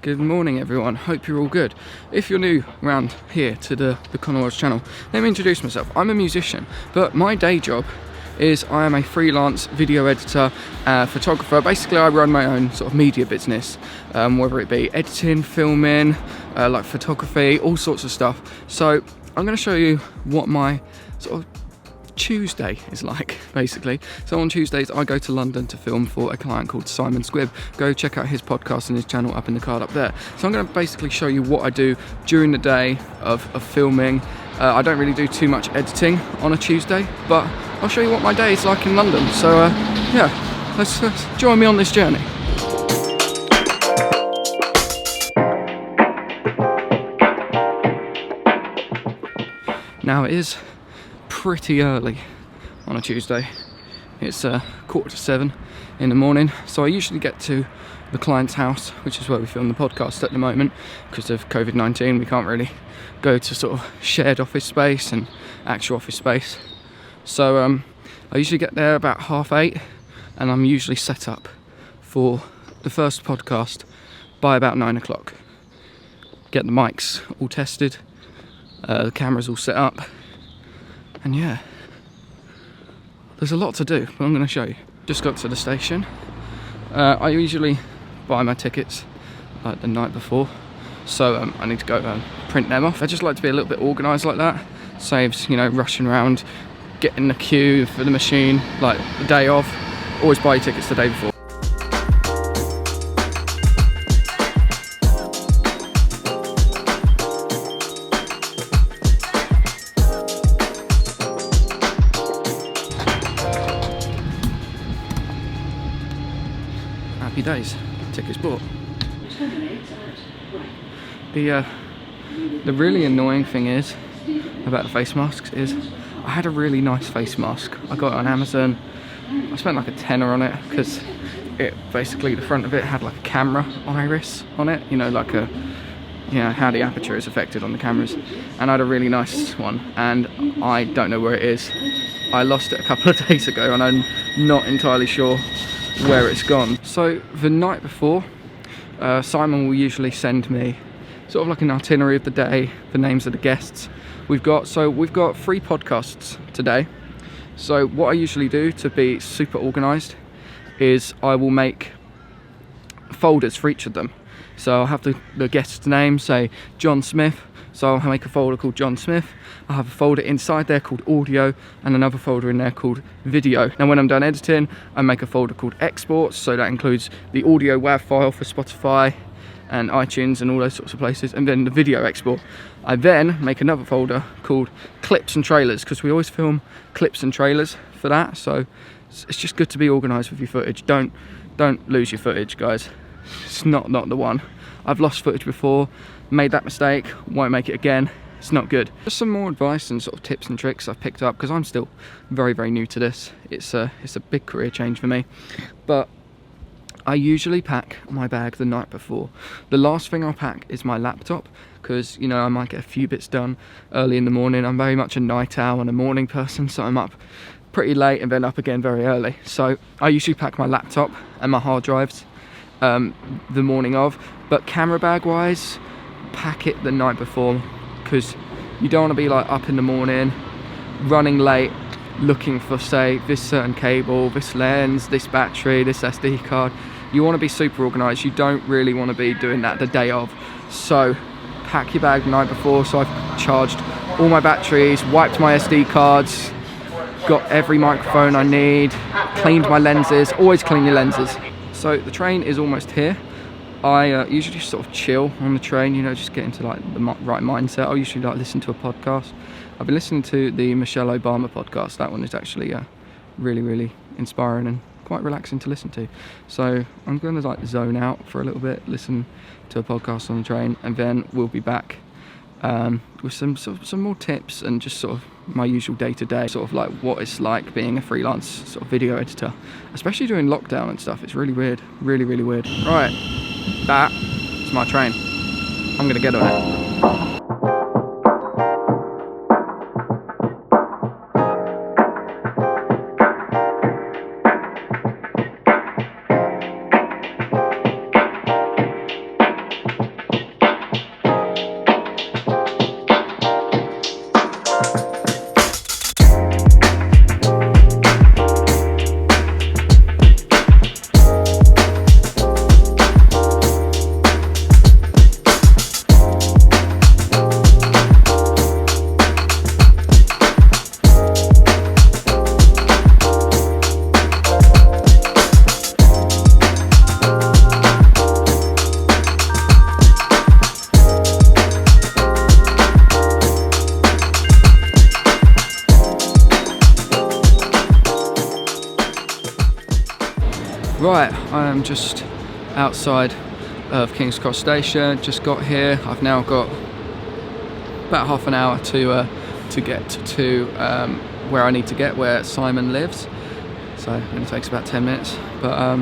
Good morning everyone, hope you're all good. If you're new around here to the Connor's channel, let me introduce myself. I'm a musician, but my day job is I am a freelance video editor, photographer. Basically I run my own sort of media business, whether it be editing, filming, like photography, all sorts of stuff. So I'm going to show you what my sort of Tuesday is like, basically. So on Tuesdays I go to London to film for a client called Simon Squibb. Go check out his podcast and his channel up in the card up there. So I'm going to basically show you what I do during the day of filming. I don't really do too much editing on a Tuesday, but I'll show you what my day is like in London. So yeah, let's join me on this journey. Now it is pretty early on a Tuesday. It's 6:45 in the morning, so I usually get to the client's house, which is where we film the podcast at the moment. Because of COVID-19 we can't really go to sort of shared office space and actual office space, so I usually get there about 8:30, and I'm usually set up for the first podcast by about 9 o'clock. Get the mics all tested, the cameras all set up, and yeah, there's a lot to do, but I'm going to show you. Just got to the station. I usually buy my tickets like the night before, so I need to go print them off. I just like to be a little bit organised like that. Saves, you know, rushing around, getting the queue for the machine like the day of. Always buy your tickets the day before. Happy days, tickets bought. The really annoying thing is about the face masks is I had a really nice face mask. I got it on Amazon. I spent like a tenner on it because it basically, the front of it had like a camera iris on it, you know, like how the aperture is affected on the cameras. And I had a really nice one, and I don't know where it is. I lost it a couple of days ago and I'm not entirely sure where it's gone. So the night before, Simon will usually send me sort of like an itinerary of the day, the names of the guests we've got. So we've got 3 podcasts today. So what I usually do to be super organised is I will make folders for each of them. So I'll have the guest's name, say John Smith. So I'll make a folder called John Smith. I'll have a folder inside there called audio and another folder in there called video. Now when I'm done editing, I make a folder called exports. So that includes the audio WAV file for Spotify and iTunes and all those sorts of places, and then the video export. I then make another folder called clips and trailers, because we always film clips and trailers for that. So it's just good to be organised with your footage. Don't lose your footage, guys. It's not the one. I've lost footage before, made that mistake, won't make it again. It's not good. Just some more advice and sort of tips and tricks I've picked up, because I'm still very new to this. It's a big career change for me, but I usually pack my bag the night before. The last thing I'll pack is my laptop, because, you know, I might get a few bits done early in the morning. I'm very much a night owl and a morning person, so I'm up pretty late and then up again very early. So I usually pack my laptop and my hard drives the morning of, but camera bag wise, pack it the night before, because you don't want to be like up in the morning running late looking for, say, this certain cable, this lens, this battery, this SD card. You want to be super organised. You don't really want to be doing that the day of. So pack your bag the night before. So I've charged all my batteries, wiped my SD cards, got every microphone I need, cleaned my lenses. Always clean your lenses. So the train is almost here. I usually just sort of chill on the train, you know, just get into like the right mindset. I'll usually like listen to a podcast. I've been listening to the Michelle Obama podcast. That one is actually really inspiring and quite relaxing to listen to. So I'm going to like zone out for a little bit, listen to a podcast on the train, and then we'll be back with some more tips and just sort of my usual day-to-day, sort of like what it's like being a freelance sort of video editor, especially during lockdown and stuff. It's really weird, really weird. Right, that is my train. I'm gonna get on it. I'm just outside of King's Cross Station. Just got here. I've now got about half an hour to get to where I need to get, where Simon lives. So it only takes about 10 minutes. But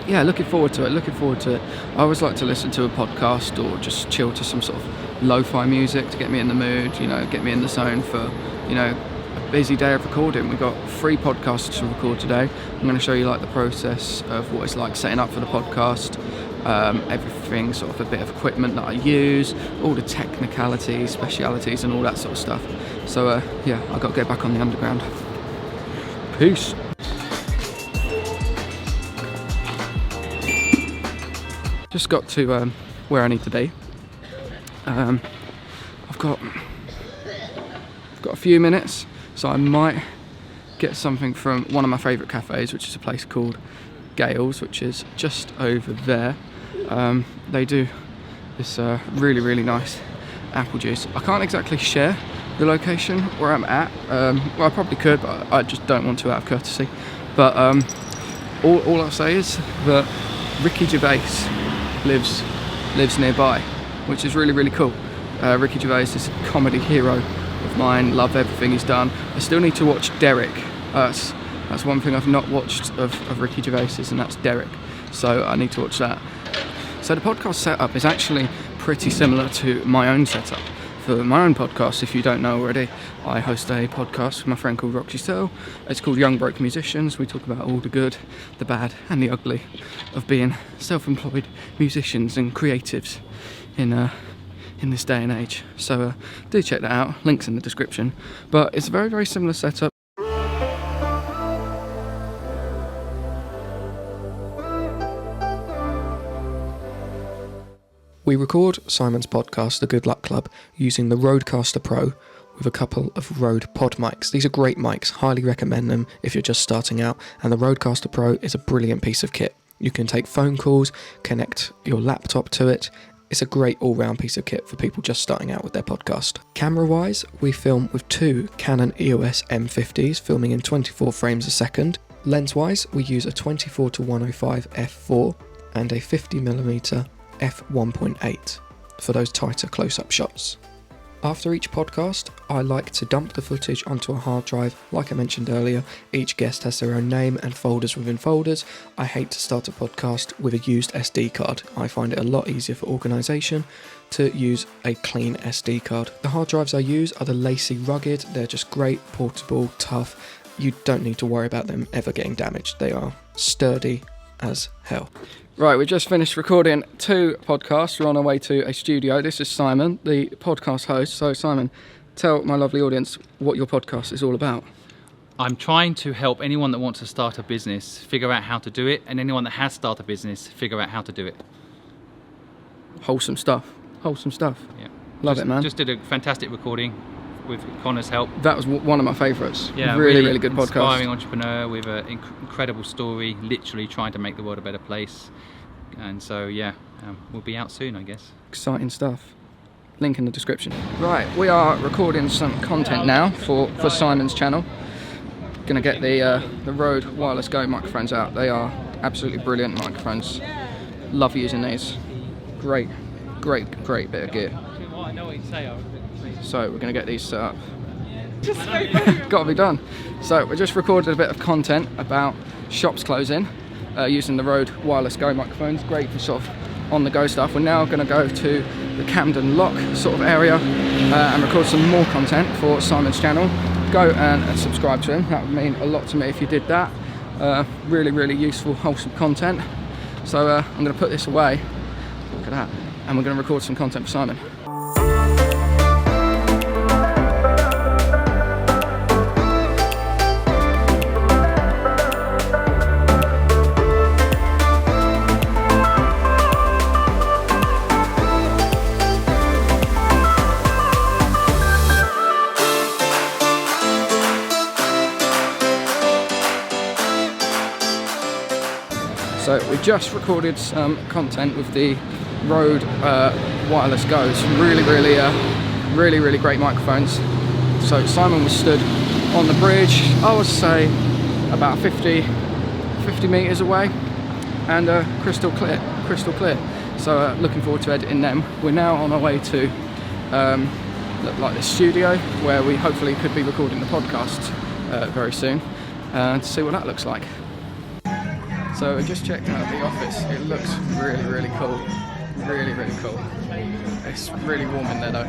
yeah, looking forward to it. I always like to listen to a podcast or just chill to some sort of lo-fi music to get me in the mood, you know, get me in the zone for, you know, a busy day of recording. We've got 3 podcasts to record today. I'm going to show you like the process of what it's like setting up for the podcast, everything, sort of a bit of equipment that I use, all the technicalities, specialities and all that sort of stuff. So yeah, I've got to get back on the underground. Peace. Just got to where I need to be. I've got a few minutes, so I might get something from one of my favourite cafes, which is a place called Gales, which is just over there. They do this really, really nice apple juice. I can't exactly share the location where I'm at. Well, I probably could, but I just don't want to out of courtesy. But all I'll say is that Ricky Gervais lives nearby, which is really, really cool. Ricky Gervais is a comedy hero of mine. Love everything he's done. I still need to watch Derek. That's one thing I've not watched of Ricky Gervais's, and that's Derek. So I need to watch that. So the podcast setup is actually pretty similar to my own setup. For my own podcast, if you don't know already, I host a podcast with my friend called Roxy Searle. It's called Young Broke Musicians. We talk about all the good, the bad and the ugly of being self-employed musicians and creatives in this day and age. So do check that out, links in the description. But it's a very, very similar setup. We record Simon's podcast, The Good Luck Club, using the Rodecaster Pro with a couple of Rode pod mics. These are great mics, highly recommend them if you're just starting out, and the Rodecaster Pro is a brilliant piece of kit. You can take phone calls, connect your laptop to it. It's a great all-round piece of kit for people just starting out with their podcast. Camera-wise, we film with 2 Canon EOS M-50s, filming in 24 frames a second. Lens-wise, we use a 24-105 f4 and a 50mm f1.8 for those tighter close-up shots. After each podcast, I like to dump the footage onto a hard drive. Like I mentioned earlier, each guest has their own name and folders within folders. I hate to start a podcast with a used SD card. I find it a lot easier for organisation to use a clean SD card. The hard drives I use are the Lacie Rugged. They're just great, portable, tough. You don't need to worry about them ever getting damaged. They are sturdy as hell. Right, we just finished recording 2 podcasts. We're on our way to a studio. This is Simon, the podcast host. So Simon, tell my lovely audience what your podcast is all about. I'm trying to help anyone that wants to start a business figure out how to do it, and anyone that has started a business figure out how to do it. Wholesome stuff. Yeah. Love it, man. Just did a fantastic recording with Connor's help. That was one of my favourites. Yeah, really good podcast. Inspiring entrepreneur with an incredible story, literally trying to make the world a better place. And so, yeah, we'll be out soon, I guess. Exciting stuff. Link in the description. Right, we are recording some content now for Simon's channel. Gonna get the Rode Wireless Go microphones out. They are absolutely brilliant microphones. Love using these. Great bit of gear. So we're going to get these set up. Got to be done. So we just recorded a bit of content about shops closing using the Rode Wireless Go microphones. Great for sort of on the go stuff. We're now going to go to the Camden Lock sort of area and record some more content for Simon's channel. Go and subscribe to him. That would mean a lot to me if you did that. Really useful, wholesome content. So I'm going to put this away. Look at that. And we're going to record some content for Simon. So we just recorded some content with the Rode Wireless Go's. Really great microphones. So Simon was stood on the bridge, I would say about 50 metres away and crystal clear. So looking forward to editing them. We're now on our way to like this studio where we hopefully could be recording the podcast very soon, to see what that looks like. So I just checked out the office. It looks really, really cool. Really, really cool. It's really warm in there though.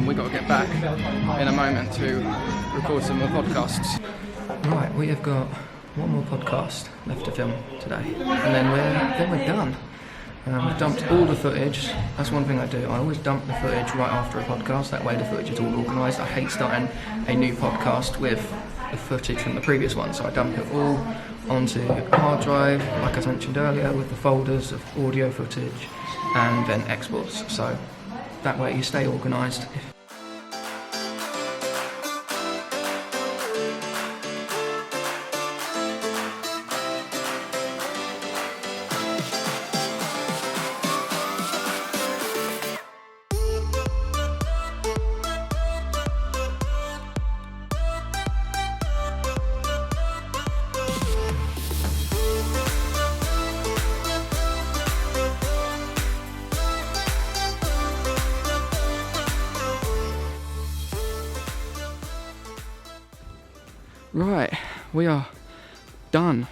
We've got to get back in a moment to record some more podcasts. Right, we have got one more podcast left to film today, and then we're done. We've dumped all the footage. That's one thing I do. I always dump the footage right after a podcast. That way the footage is all organised. I hate starting a new podcast with the footage from the previous one, so I dump it all onto a hard drive, like I mentioned earlier, with the folders of audio footage and then exports. So that way you stay organised. Right, we are done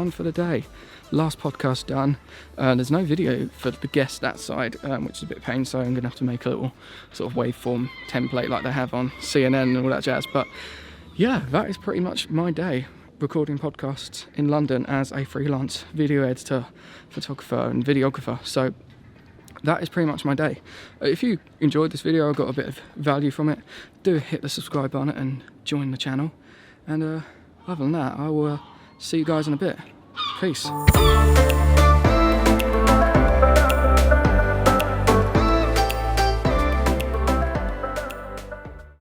for the day. Last podcast done. There's no video for the guest that side, which is a bit of pain, so I'm going to have to make a little sort of waveform template like they have on CNN and all that jazz. But yeah, that is pretty much my day, recording podcasts in London as a freelance video editor, photographer and videographer. So that is pretty much my day. If you enjoyed this video or got a bit of value from it, do hit the subscribe button and join the channel. And other than that, I will see you guys in a bit. Peace.